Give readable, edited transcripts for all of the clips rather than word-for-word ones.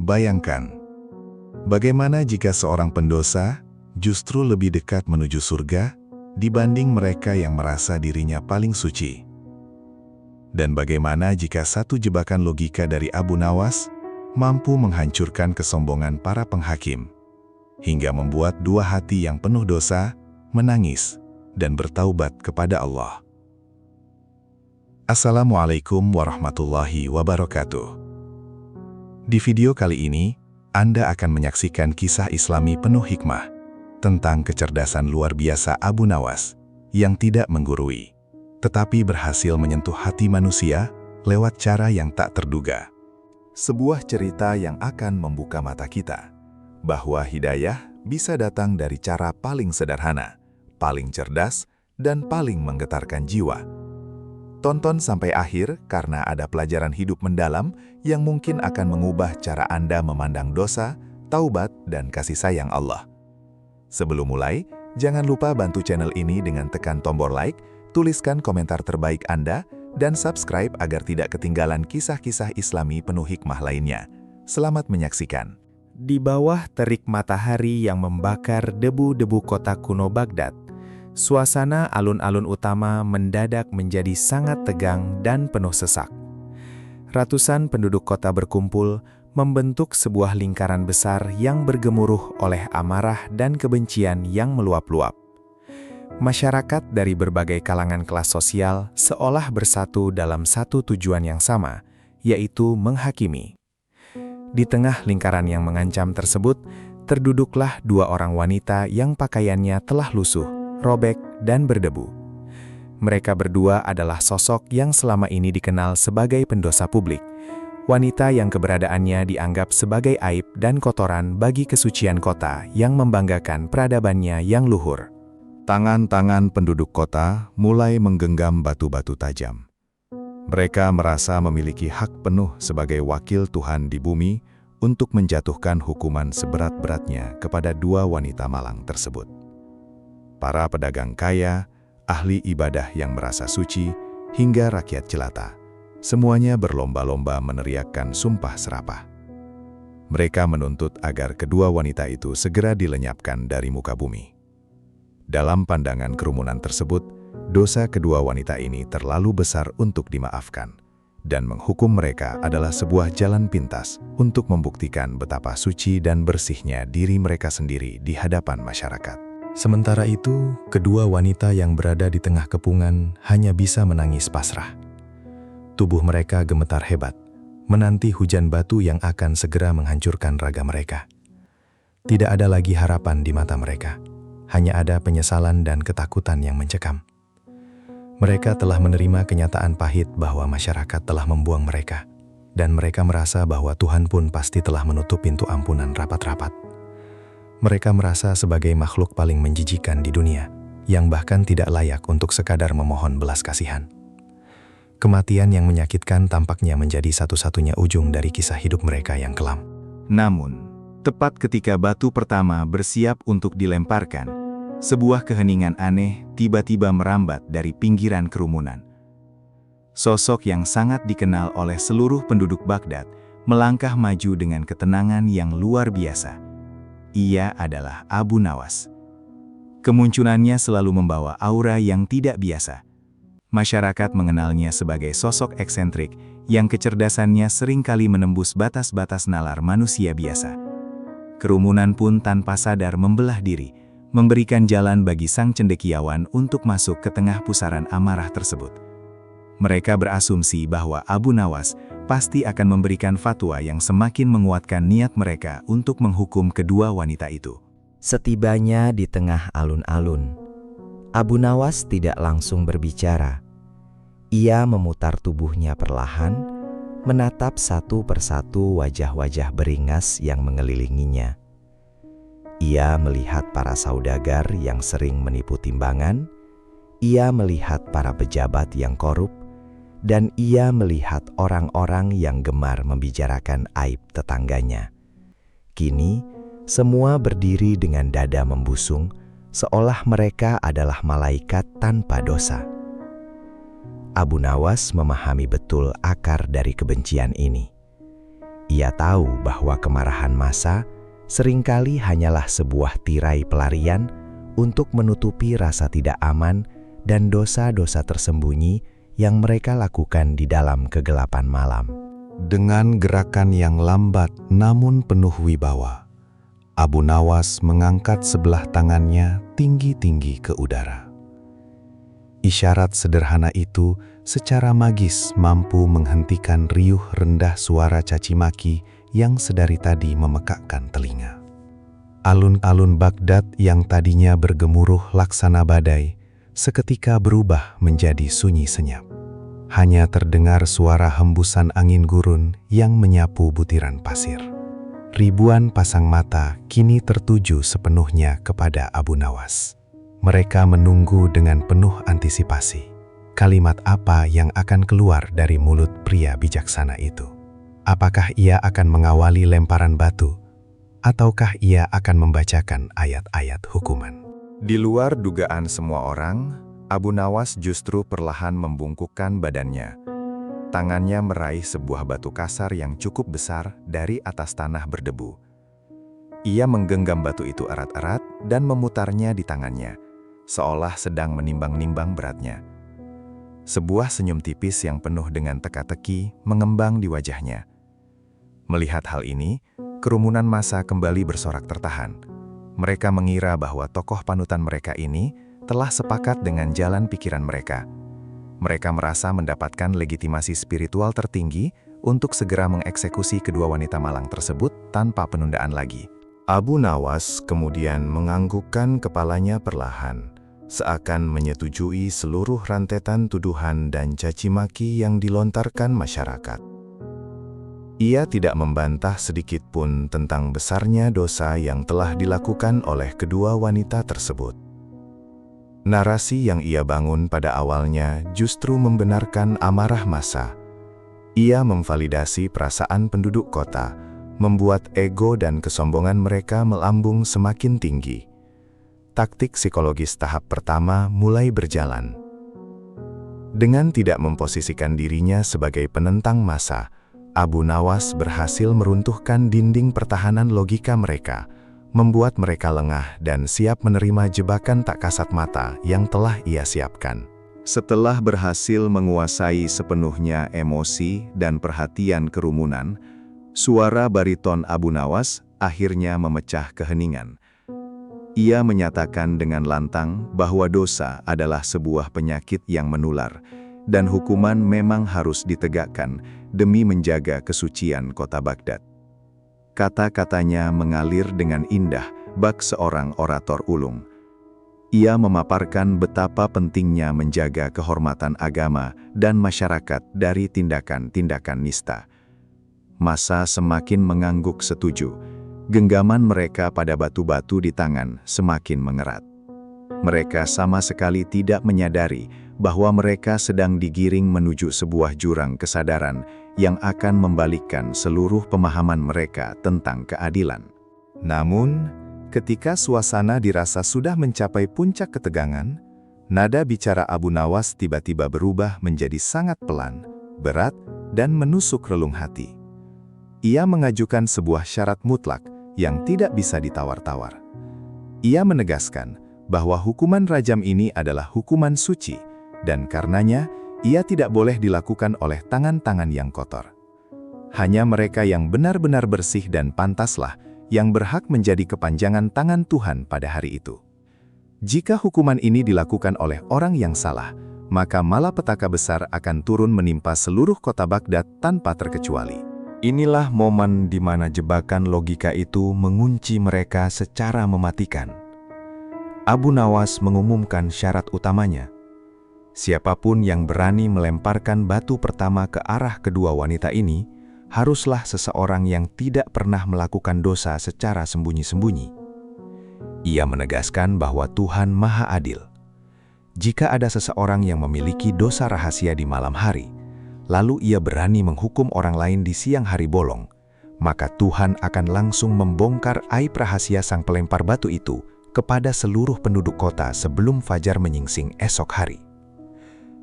Bayangkan, bagaimana jika seorang pendosa justru lebih dekat menuju surga dibanding mereka yang merasa dirinya paling suci? Dan bagaimana jika satu jebakan logika dari Abu Nawas mampu menghancurkan kesombongan para penghakim, hingga membuat dua hati yang penuh dosa menangis dan bertaubat kepada Allah? Assalamualaikum warahmatullahi wabarakatuh. Di video kali ini, Anda akan menyaksikan kisah Islami penuh hikmah tentang kecerdasan luar biasa Abu Nawas yang tidak menggurui, tetapi berhasil menyentuh hati manusia lewat cara yang tak terduga. Sebuah cerita yang akan membuka mata kita, bahwa hidayah bisa datang dari cara paling sederhana, paling cerdas, dan paling menggetarkan jiwa. Tonton sampai akhir karena ada pelajaran hidup mendalam yang mungkin akan mengubah cara Anda memandang dosa, taubat, dan kasih sayang Allah. Sebelum mulai, jangan lupa bantu channel ini dengan tekan tombol like, tuliskan komentar terbaik Anda, dan subscribe agar tidak ketinggalan kisah-kisah Islami penuh hikmah lainnya. Selamat menyaksikan. Di bawah terik matahari yang membakar debu-debu kota kuno Baghdad, suasana alun-alun utama mendadak menjadi sangat tegang dan penuh sesak. Ratusan penduduk kota berkumpul membentuk sebuah lingkaran besar yang bergemuruh oleh amarah dan kebencian yang meluap-luap. Masyarakat dari berbagai kalangan kelas sosial seolah bersatu dalam satu tujuan yang sama, yaitu menghakimi. Di tengah lingkaran yang mengancam tersebut, terduduklah dua orang wanita yang pakaiannya telah lusuh, robek, dan berdebu. Mereka berdua adalah sosok yang selama ini dikenal sebagai pendosa publik, wanita yang keberadaannya dianggap sebagai aib dan kotoran bagi kesucian kota yang membanggakan peradabannya yang luhur. Tangan-tangan penduduk kota mulai menggenggam batu-batu tajam. Mereka merasa memiliki hak penuh sebagai wakil Tuhan di bumi untuk menjatuhkan hukuman seberat-beratnya kepada dua wanita malang tersebut. Para pedagang kaya, ahli ibadah yang merasa suci, hingga rakyat jelata, semuanya berlomba-lomba meneriakkan sumpah serapah. Mereka menuntut agar kedua wanita itu segera dilenyapkan dari muka bumi. Dalam pandangan kerumunan tersebut, dosa kedua wanita ini terlalu besar untuk dimaafkan, dan menghukum mereka adalah sebuah jalan pintas untuk membuktikan betapa suci dan bersihnya diri mereka sendiri di hadapan masyarakat. Sementara itu, kedua wanita yang berada di tengah kepungan hanya bisa menangis pasrah. Tubuh mereka gemetar hebat, menanti hujan batu yang akan segera menghancurkan raga mereka. Tidak ada lagi harapan di mata mereka, hanya ada penyesalan dan ketakutan yang mencekam. Mereka telah menerima kenyataan pahit bahwa masyarakat telah membuang mereka, dan mereka merasa bahwa Tuhan pun pasti telah menutup pintu ampunan rapat-rapat. Mereka merasa sebagai makhluk paling menjijikan di dunia, yang bahkan tidak layak untuk sekadar memohon belas kasihan. Kematian yang menyakitkan tampaknya menjadi satu-satunya ujung dari kisah hidup mereka yang kelam. Namun, tepat ketika batu pertama bersiap untuk dilemparkan, sebuah keheningan aneh tiba-tiba merambat dari pinggiran kerumunan. Sosok yang sangat dikenal oleh seluruh penduduk Baghdad melangkah maju dengan ketenangan yang luar biasa. Ia adalah Abu Nawas. Kemunculannya selalu membawa aura yang tidak biasa. Masyarakat mengenalnya sebagai sosok eksentrik yang kecerdasannya seringkali menembus batas-batas nalar manusia biasa. Kerumunan pun tanpa sadar membelah diri, memberikan jalan bagi sang cendekiawan untuk masuk ke tengah pusaran amarah tersebut. Mereka berasumsi bahwa Abu Nawas pasti akan memberikan fatwa yang semakin menguatkan niat mereka untuk menghukum kedua wanita itu. Setibanya di tengah alun-alun, Abu Nawas tidak langsung berbicara. Ia memutar tubuhnya perlahan, menatap satu persatu wajah-wajah beringas yang mengelilinginya. Ia melihat para saudagar yang sering menipu timbangan, ia melihat para pejabat yang korup, dan ia melihat orang-orang yang gemar membicarakan aib tetangganya. Kini, semua berdiri dengan dada membusung, seolah mereka adalah malaikat tanpa dosa. Abu Nawas memahami betul akar dari kebencian ini. Ia tahu bahwa kemarahan massa seringkali hanyalah sebuah tirai pelarian untuk menutupi rasa tidak aman dan dosa-dosa tersembunyi yang mereka lakukan di dalam kegelapan malam. Dengan gerakan yang lambat namun penuh wibawa, Abu Nawas mengangkat sebelah tangannya tinggi-tinggi ke udara. Isyarat sederhana itu secara magis mampu menghentikan riuh rendah suara caci maki yang sedari tadi memekakkan telinga. Alun-alun Baghdad yang tadinya bergemuruh laksana badai, seketika berubah menjadi sunyi senyap. Hanya terdengar suara hembusan angin gurun yang menyapu butiran pasir. Ribuan pasang mata kini tertuju sepenuhnya kepada Abu Nawas. Mereka menunggu dengan penuh antisipasi. Kalimat apa yang akan keluar dari mulut pria bijaksana itu? Apakah ia akan mengawali lemparan batu? Ataukah ia akan membacakan ayat-ayat hukuman? Di luar dugaan semua orang, Abu Nawas justru perlahan membungkukkan badannya. Tangannya meraih sebuah batu kasar yang cukup besar dari atas tanah berdebu. Ia menggenggam batu itu erat-erat dan memutarnya di tangannya, seolah sedang menimbang-nimbang beratnya. Sebuah senyum tipis yang penuh dengan teka-teki mengembang di wajahnya. Melihat hal ini, kerumunan massa kembali bersorak tertahan. Mereka mengira bahwa tokoh panutan mereka ini telah sepakat dengan jalan pikiran mereka. Mereka merasa mendapatkan legitimasi spiritual tertinggi untuk segera mengeksekusi kedua wanita malang tersebut tanpa penundaan lagi. Abu Nawas kemudian menganggukkan kepalanya perlahan, seakan menyetujui seluruh rantetan tuduhan dan caci maki yang dilontarkan masyarakat. Ia tidak membantah sedikit pun tentang besarnya dosa yang telah dilakukan oleh kedua wanita tersebut. Narasi yang ia bangun pada awalnya justru membenarkan amarah massa. Ia memvalidasi perasaan penduduk kota, membuat ego dan kesombongan mereka melambung semakin tinggi. Taktik psikologis tahap pertama mulai berjalan. Dengan tidak memposisikan dirinya sebagai penentang massa, Abu Nawas berhasil meruntuhkan dinding pertahanan logika mereka, membuat mereka lengah dan siap menerima jebakan tak kasat mata yang telah ia siapkan. Setelah berhasil menguasai sepenuhnya emosi dan perhatian kerumunan, suara bariton Abu Nawas akhirnya memecah keheningan. Ia menyatakan dengan lantang bahwa dosa adalah sebuah penyakit yang menular, dan hukuman memang harus ditegakkan demi menjaga kesucian kota Baghdad. Kata-katanya mengalir dengan indah bak seorang orator ulung. Ia memaparkan betapa pentingnya menjaga kehormatan agama dan masyarakat dari tindakan-tindakan nista. Massa semakin mengangguk setuju. Genggaman mereka pada batu-batu di tangan semakin mengerat. Mereka sama sekali tidak menyadari bahwa mereka sedang digiring menuju sebuah jurang kesadaran yang akan membalikkan seluruh pemahaman mereka tentang keadilan. Namun, ketika suasana dirasa sudah mencapai puncak ketegangan, nada bicara Abu Nawas tiba-tiba berubah menjadi sangat pelan, berat, dan menusuk relung hati. Ia mengajukan sebuah syarat mutlak yang tidak bisa ditawar-tawar. Ia menegaskan bahwa hukuman rajam ini adalah hukuman suci, dan karenanya ia tidak boleh dilakukan oleh tangan-tangan yang kotor. Hanya mereka yang benar-benar bersih dan pantaslah yang berhak menjadi kepanjangan tangan Tuhan pada hari itu. Jika hukuman ini dilakukan oleh orang yang salah, maka malapetaka besar akan turun menimpa seluruh kota Baghdad tanpa terkecuali. Inilah momen di mana jebakan logika itu mengunci mereka secara mematikan. Abu Nawas mengumumkan syarat utamanya. Siapapun yang berani melemparkan batu pertama ke arah kedua wanita ini, haruslah seseorang yang tidak pernah melakukan dosa secara sembunyi-sembunyi. Ia menegaskan bahwa Tuhan Maha Adil. Jika ada seseorang yang memiliki dosa rahasia di malam hari, lalu ia berani menghukum orang lain di siang hari bolong, maka Tuhan akan langsung membongkar aib rahasia sang pelempar batu itu kepada seluruh penduduk kota sebelum fajar menyingsing esok hari.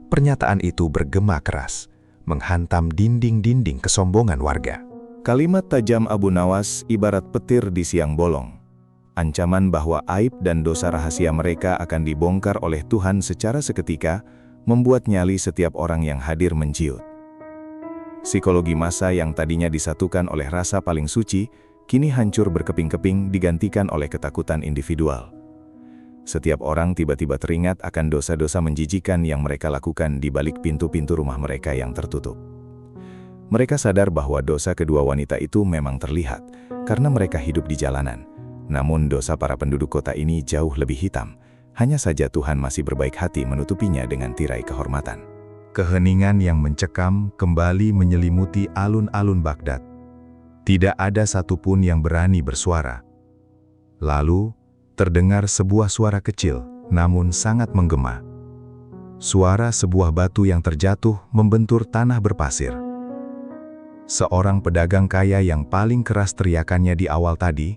Pernyataan itu bergema keras, menghantam dinding-dinding kesombongan warga. Kalimat tajam Abu Nawas ibarat petir di siang bolong. Ancaman bahwa aib dan dosa rahasia mereka akan dibongkar oleh Tuhan secara seketika membuat nyali setiap orang yang hadir menjiut. Psikologi massa yang tadinya disatukan oleh rasa paling suci, kini hancur berkeping-keping digantikan oleh ketakutan individual. Setiap orang tiba-tiba teringat akan dosa-dosa menjijikan yang mereka lakukan di balik pintu-pintu rumah mereka yang tertutup. Mereka sadar bahwa dosa kedua wanita itu memang terlihat, karena mereka hidup di jalanan. Namun dosa para penduduk kota ini jauh lebih hitam. Hanya saja Tuhan masih berbaik hati menutupinya dengan tirai kehormatan. Keheningan yang mencekam kembali menyelimuti alun-alun Baghdad. Tidak ada satupun yang berani bersuara. Lalu, terdengar sebuah suara kecil, namun sangat menggema. Suara sebuah batu yang terjatuh membentur tanah berpasir. Seorang pedagang kaya yang paling keras teriakannya di awal tadi,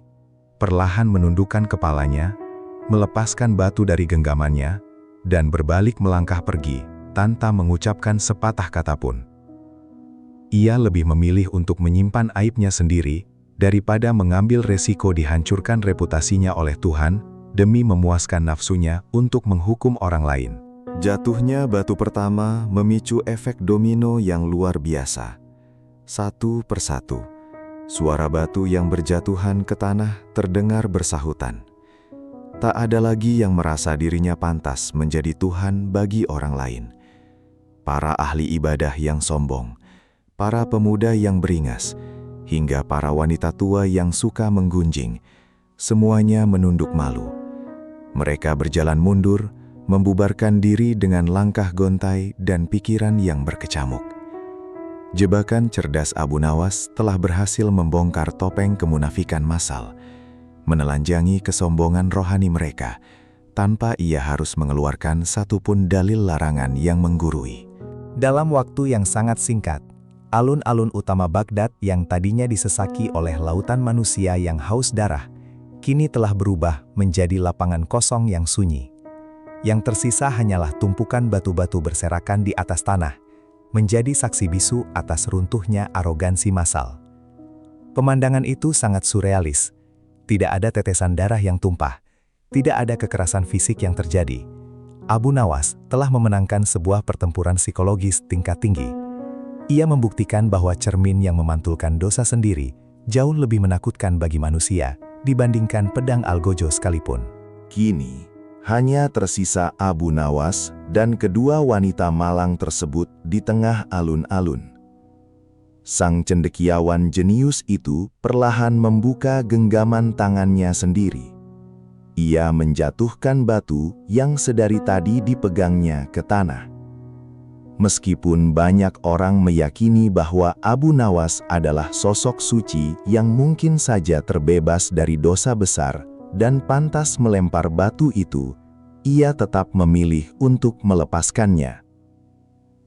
perlahan menundukkan kepalanya, melepaskan batu dari genggamannya, dan berbalik melangkah pergi, tanpa mengucapkan sepatah kata pun. Ia lebih memilih untuk menyimpan aibnya sendiri, daripada mengambil resiko dihancurkan reputasinya oleh Tuhan, demi memuaskan nafsunya untuk menghukum orang lain. Jatuhnya batu pertama memicu efek domino yang luar biasa. Satu persatu, suara batu yang berjatuhan ke tanah terdengar bersahutan. Tak ada lagi yang merasa dirinya pantas menjadi Tuhan bagi orang lain. Para ahli ibadah yang sombong, para pemuda yang beringas, hingga para wanita tua yang suka menggunjing, semuanya menunduk malu. Mereka berjalan mundur, membubarkan diri dengan langkah gontai dan pikiran yang berkecamuk. Jebakan cerdas Abu Nawas telah berhasil membongkar topeng kemunafikan massal, menelanjangi kesombongan rohani mereka, tanpa ia harus mengeluarkan satupun dalil larangan yang menggurui. Dalam waktu yang sangat singkat, alun-alun utama Baghdad yang tadinya disesaki oleh lautan manusia yang haus darah, kini telah berubah menjadi lapangan kosong yang sunyi. Yang tersisa hanyalah tumpukan batu-batu berserakan di atas tanah, menjadi saksi bisu atas runtuhnya arogansi massal. Pemandangan itu sangat surrealis. Tidak ada tetesan darah yang tumpah, tidak ada kekerasan fisik yang terjadi. Abu Nawas telah memenangkan sebuah pertempuran psikologis tingkat tinggi. Ia membuktikan bahwa cermin yang memantulkan dosa sendiri jauh lebih menakutkan bagi manusia dibandingkan pedang algojo sekalipun. Kini, hanya tersisa Abu Nawas dan kedua wanita malang tersebut di tengah alun-alun. Sang cendekiawan jenius itu perlahan membuka genggaman tangannya sendiri. Ia menjatuhkan batu yang sedari tadi dipegangnya ke tanah. Meskipun banyak orang meyakini bahwa Abu Nawas adalah sosok suci yang mungkin saja terbebas dari dosa besar dan pantas melempar batu itu, ia tetap memilih untuk melepaskannya.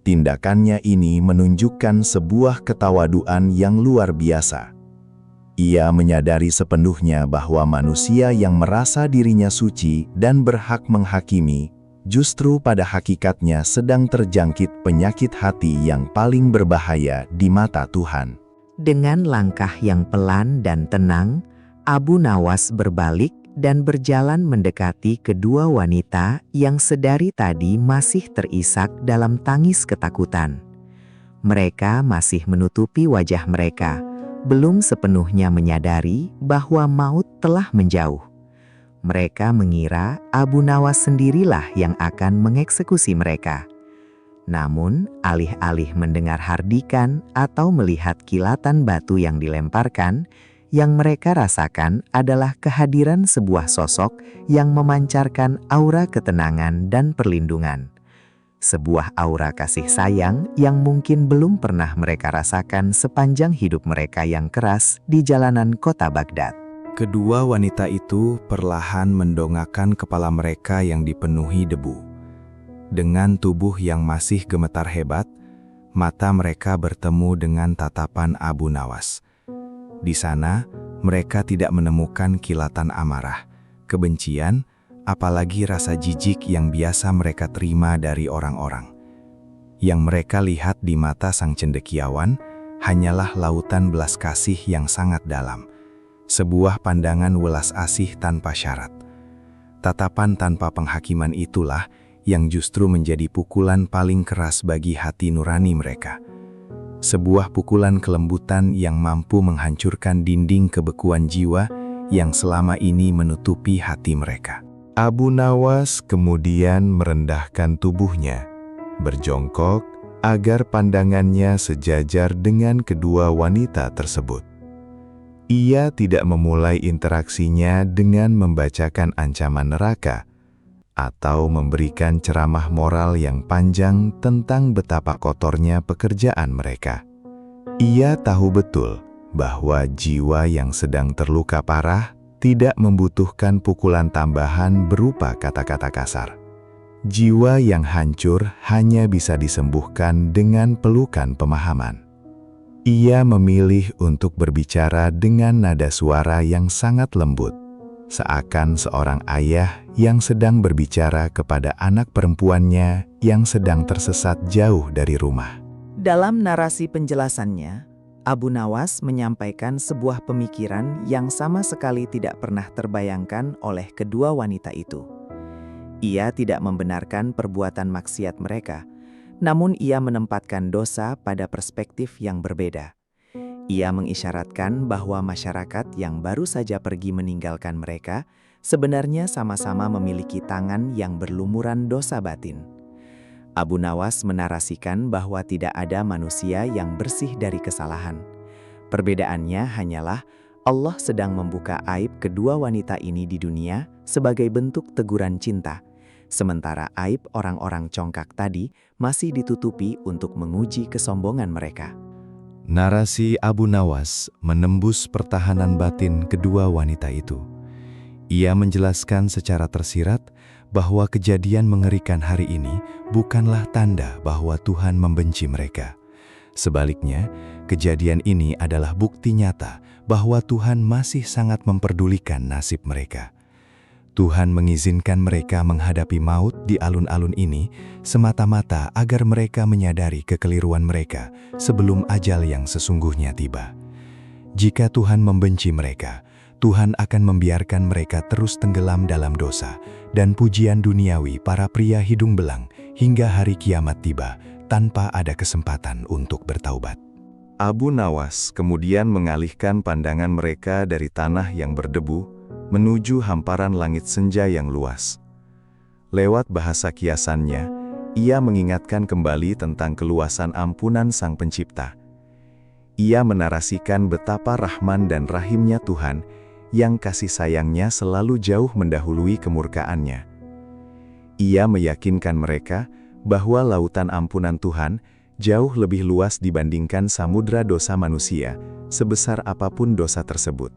Tindakannya ini menunjukkan sebuah ketawaduan yang luar biasa. Ia menyadari sepenuhnya bahwa manusia yang merasa dirinya suci dan berhak menghakimi, justru pada hakikatnya sedang terjangkit penyakit hati yang paling berbahaya di mata Tuhan. Dengan langkah yang pelan dan tenang, Abu Nawas berbalik dan berjalan mendekati kedua wanita yang sedari tadi masih terisak dalam tangis ketakutan. Mereka masih menutupi wajah mereka, belum sepenuhnya menyadari bahwa maut telah menjauh. Mereka mengira Abu Nawas sendirilah yang akan mengeksekusi mereka. Namun, alih-alih mendengar hardikan atau melihat kilatan batu yang dilemparkan, yang mereka rasakan adalah kehadiran sebuah sosok yang memancarkan aura ketenangan dan perlindungan. Sebuah aura kasih sayang yang mungkin belum pernah mereka rasakan sepanjang hidup mereka yang keras di jalanan kota Baghdad. Kedua wanita itu perlahan mendongakkan kepala mereka yang dipenuhi debu. Dengan tubuh yang masih gemetar hebat, mata mereka bertemu dengan tatapan Abu Nawas. Di sana, mereka tidak menemukan kilatan amarah, kebencian, apalagi rasa jijik yang biasa mereka terima dari orang-orang. Yang mereka lihat di mata sang cendekiawan hanyalah lautan belas kasih yang sangat dalam. Sebuah pandangan welas asih tanpa syarat. Tatapan tanpa penghakiman itulah yang justru menjadi pukulan paling keras bagi hati nurani mereka. Sebuah pukulan kelembutan yang mampu menghancurkan dinding kebekuan jiwa yang selama ini menutupi hati mereka. Abu Nawas kemudian merendahkan tubuhnya, berjongkok agar pandangannya sejajar dengan kedua wanita tersebut. Ia tidak memulai interaksinya dengan membacakan ancaman neraka atau memberikan ceramah moral yang panjang tentang betapa kotornya pekerjaan mereka. Ia tahu betul bahwa jiwa yang sedang terluka parah tidak membutuhkan pukulan tambahan berupa kata-kata kasar. Jiwa yang hancur hanya bisa disembuhkan dengan pelukan pemahaman. Ia memilih untuk berbicara dengan nada suara yang sangat lembut, seakan seorang ayah yang sedang berbicara kepada anak perempuannya yang sedang tersesat jauh dari rumah. Dalam narasi penjelasannya, Abu Nawas menyampaikan sebuah pemikiran yang sama sekali tidak pernah terbayangkan oleh kedua wanita itu. Ia tidak membenarkan perbuatan maksiat mereka, namun ia menempatkan dosa pada perspektif yang berbeda. Ia mengisyaratkan bahwa masyarakat yang baru saja pergi meninggalkan mereka sebenarnya sama-sama memiliki tangan yang berlumuran dosa batin. Abu Nawas menarasikan bahwa tidak ada manusia yang bersih dari kesalahan. Perbedaannya hanyalah Allah sedang membuka aib kedua wanita ini di dunia sebagai bentuk teguran cinta, sementara aib orang-orang congkak tadi masih ditutupi untuk menguji kesombongan mereka. Narasi Abu Nawas menembus pertahanan batin kedua wanita itu. Ia menjelaskan secara tersirat bahwa kejadian mengerikan hari ini bukanlah tanda bahwa Tuhan membenci mereka. Sebaliknya, kejadian ini adalah bukti nyata bahwa Tuhan masih sangat memperdulikan nasib mereka. Tuhan mengizinkan mereka menghadapi maut di alun-alun ini semata-mata agar mereka menyadari kekeliruan mereka sebelum ajal yang sesungguhnya tiba. Jika Tuhan membenci mereka, Tuhan akan membiarkan mereka terus tenggelam dalam dosa dan pujian duniawi para pria hidung belang hingga hari kiamat tiba tanpa ada kesempatan untuk bertaubat. Abu Nawas kemudian mengalihkan pandangan mereka dari tanah yang berdebu menuju hamparan langit senja yang luas. Lewat bahasa kiasannya, ia mengingatkan kembali tentang keluasan ampunan Sang Pencipta. Ia menarasikan betapa rahman dan rahimnya Tuhan yang kasih sayangnya selalu jauh mendahului kemurkaannya. Ia meyakinkan mereka bahwa lautan ampunan Tuhan jauh lebih luas dibandingkan samudra dosa manusia, sebesar apapun dosa tersebut.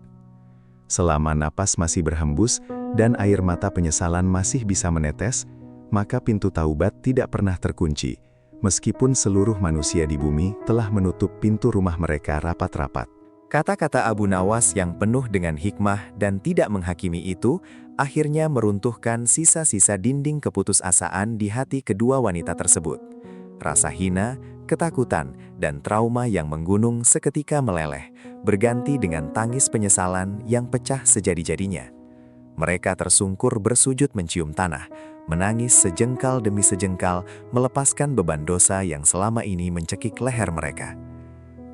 Selama napas masih berhembus dan air mata penyesalan masih bisa menetes, maka pintu taubat tidak pernah terkunci, meskipun seluruh manusia di bumi telah menutup pintu rumah mereka rapat-rapat. Kata-kata Abu Nawas yang penuh dengan hikmah dan tidak menghakimi itu akhirnya meruntuhkan sisa-sisa dinding keputusasaan di hati kedua wanita tersebut. Rasa hina, ketakutan, dan trauma yang menggunung seketika meleleh, berganti dengan tangis penyesalan yang pecah sejadi-jadinya. Mereka tersungkur bersujud mencium tanah, menangis sejengkal demi sejengkal, melepaskan beban dosa yang selama ini mencekik leher mereka.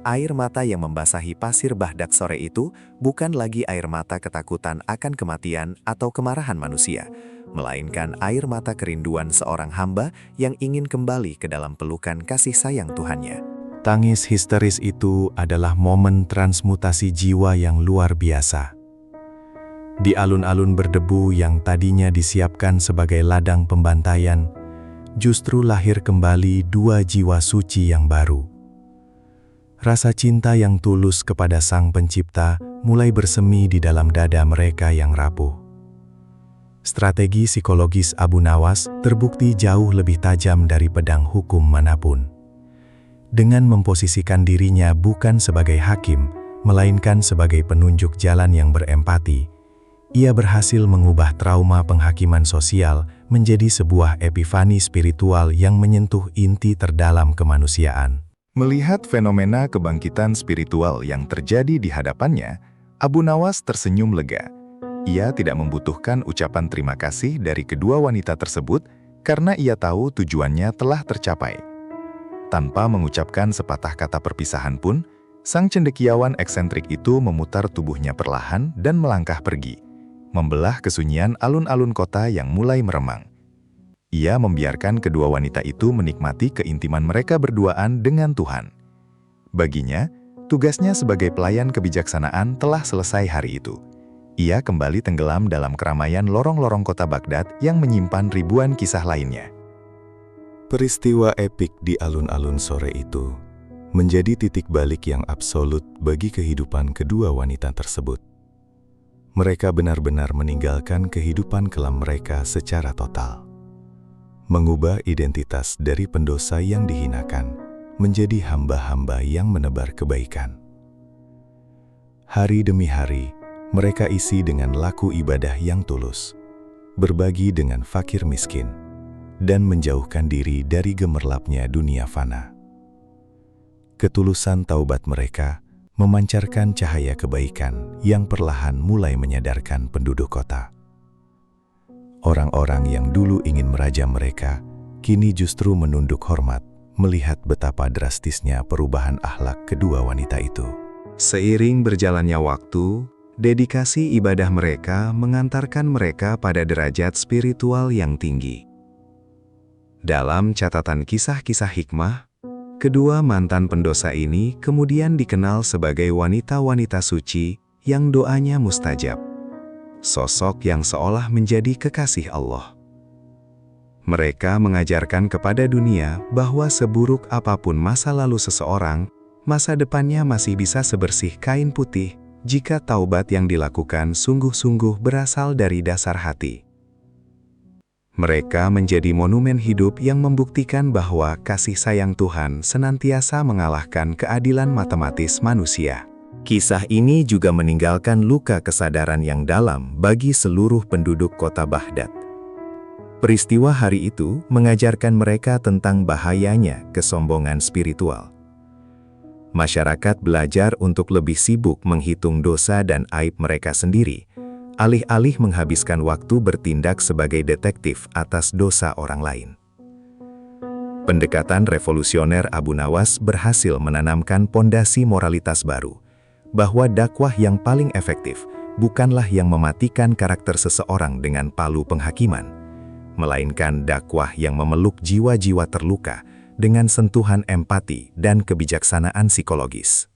Air mata yang membasahi pasir Bahdak sore itu bukan lagi air mata ketakutan akan kematian atau kemarahan manusia, melainkan air mata kerinduan seorang hamba yang ingin kembali ke dalam pelukan kasih sayang Tuhannya. Tangis histeris itu adalah momen transmutasi jiwa yang luar biasa. Di alun-alun berdebu yang tadinya disiapkan sebagai ladang pembantaian, justru lahir kembali dua jiwa suci yang baru. Rasa cinta yang tulus kepada Sang Pencipta mulai bersemi di dalam dada mereka yang rapuh. Strategi psikologis Abu Nawas terbukti jauh lebih tajam dari pedang hukum manapun. Dengan memposisikan dirinya bukan sebagai hakim, melainkan sebagai penunjuk jalan yang berempati, ia berhasil mengubah trauma penghakiman sosial menjadi sebuah epifani spiritual yang menyentuh inti terdalam kemanusiaan. Melihat fenomena kebangkitan spiritual yang terjadi di hadapannya, Abu Nawas tersenyum lega. Ia tidak membutuhkan ucapan terima kasih dari kedua wanita tersebut karena ia tahu tujuannya telah tercapai. Tanpa mengucapkan sepatah kata perpisahan pun, sang cendekiawan eksentrik itu memutar tubuhnya perlahan dan melangkah pergi, membelah kesunyian alun-alun kota yang mulai meremang. Ia membiarkan kedua wanita itu menikmati keintiman mereka berduaan dengan Tuhan. Baginya, tugasnya sebagai pelayan kebijaksanaan telah selesai hari itu. Ia kembali tenggelam dalam keramaian lorong-lorong kota Baghdad yang menyimpan ribuan kisah lainnya. Peristiwa epik di alun-alun sore itu menjadi titik balik yang absolut bagi kehidupan kedua wanita tersebut. Mereka benar-benar meninggalkan kehidupan kelam mereka secara total. Mengubah identitas dari pendosa yang dihinakan menjadi hamba-hamba yang menebar kebaikan. Hari demi hari, mereka isi dengan laku ibadah yang tulus, berbagi dengan fakir miskin, dan menjauhkan diri dari gemerlapnya dunia fana. Ketulusan taubat mereka memancarkan cahaya kebaikan yang perlahan mulai menyadarkan penduduk kota. Orang-orang yang dulu ingin merajam mereka, kini justru menunduk hormat melihat betapa drastisnya perubahan akhlak kedua wanita itu. Seiring berjalannya waktu, dedikasi ibadah mereka mengantarkan mereka pada derajat spiritual yang tinggi. Dalam catatan kisah-kisah hikmah, kedua mantan pendosa ini kemudian dikenal sebagai wanita-wanita suci yang doanya mustajab. Sosok yang seolah menjadi kekasih Allah. Mereka mengajarkan kepada dunia bahwa seburuk apapun masa lalu seseorang, masa depannya masih bisa sebersih kain putih jika taubat yang dilakukan sungguh-sungguh berasal dari dasar hati. Mereka menjadi monumen hidup yang membuktikan bahwa kasih sayang Tuhan senantiasa mengalahkan keadilan matematis manusia. Kisah ini juga meninggalkan luka kesadaran yang dalam bagi seluruh penduduk kota Baghdad. Peristiwa hari itu mengajarkan mereka tentang bahayanya kesombongan spiritual. Masyarakat belajar untuk lebih sibuk menghitung dosa dan aib mereka sendiri, alih-alih menghabiskan waktu bertindak sebagai detektif atas dosa orang lain. Pendekatan revolusioner Abu Nawas berhasil menanamkan pondasi moralitas baru, bahwa dakwah yang paling efektif bukanlah yang mematikan karakter seseorang dengan palu penghakiman, melainkan dakwah yang memeluk jiwa-jiwa terluka dengan sentuhan empati dan kebijaksanaan psikologis.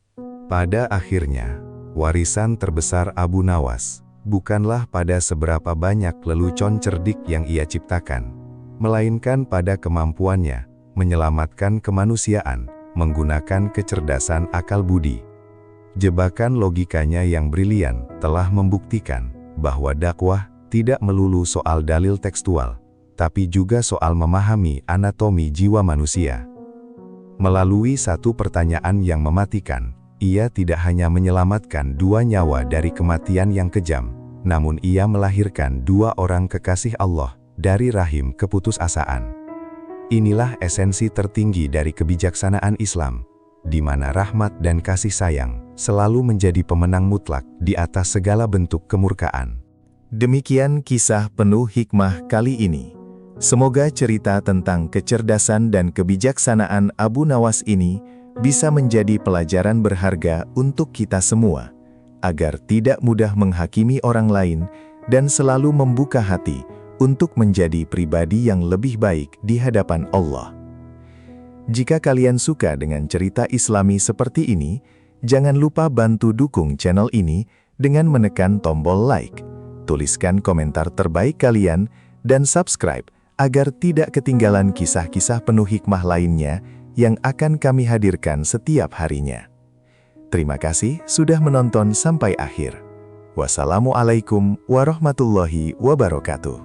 Pada akhirnya, warisan terbesar Abu Nawas bukanlah pada seberapa banyak lelucon cerdik yang ia ciptakan, melainkan pada kemampuannya menyelamatkan kemanusiaan menggunakan kecerdasan akal budi. Jebakan logikanya yang brilian telah membuktikan bahwa dakwah tidak melulu soal dalil tekstual, tapi juga soal memahami anatomi jiwa manusia. Melalui satu pertanyaan yang mematikan, ia tidak hanya menyelamatkan 2 nyawa dari kematian yang kejam, namun ia melahirkan 2 orang kekasih Allah dari rahim keputusasaan. Inilah esensi tertinggi dari kebijaksanaan Islam, di mana rahmat dan kasih sayang selalu menjadi pemenang mutlak di atas segala bentuk kemurkaan. Demikian kisah penuh hikmah kali ini. Semoga cerita tentang kecerdasan dan kebijaksanaan Abu Nawas ini bisa menjadi pelajaran berharga untuk kita semua, agar tidak mudah menghakimi orang lain dan selalu membuka hati untuk menjadi pribadi yang lebih baik di hadapan Allah. Jika kalian suka dengan cerita Islami seperti ini, jangan lupa bantu dukung channel ini dengan menekan tombol like, tuliskan komentar terbaik kalian, dan subscribe agar tidak ketinggalan kisah-kisah penuh hikmah lainnya yang akan kami hadirkan setiap harinya. Terima kasih sudah menonton sampai akhir. Wassalamualaikum warahmatullahi wabarakatuh.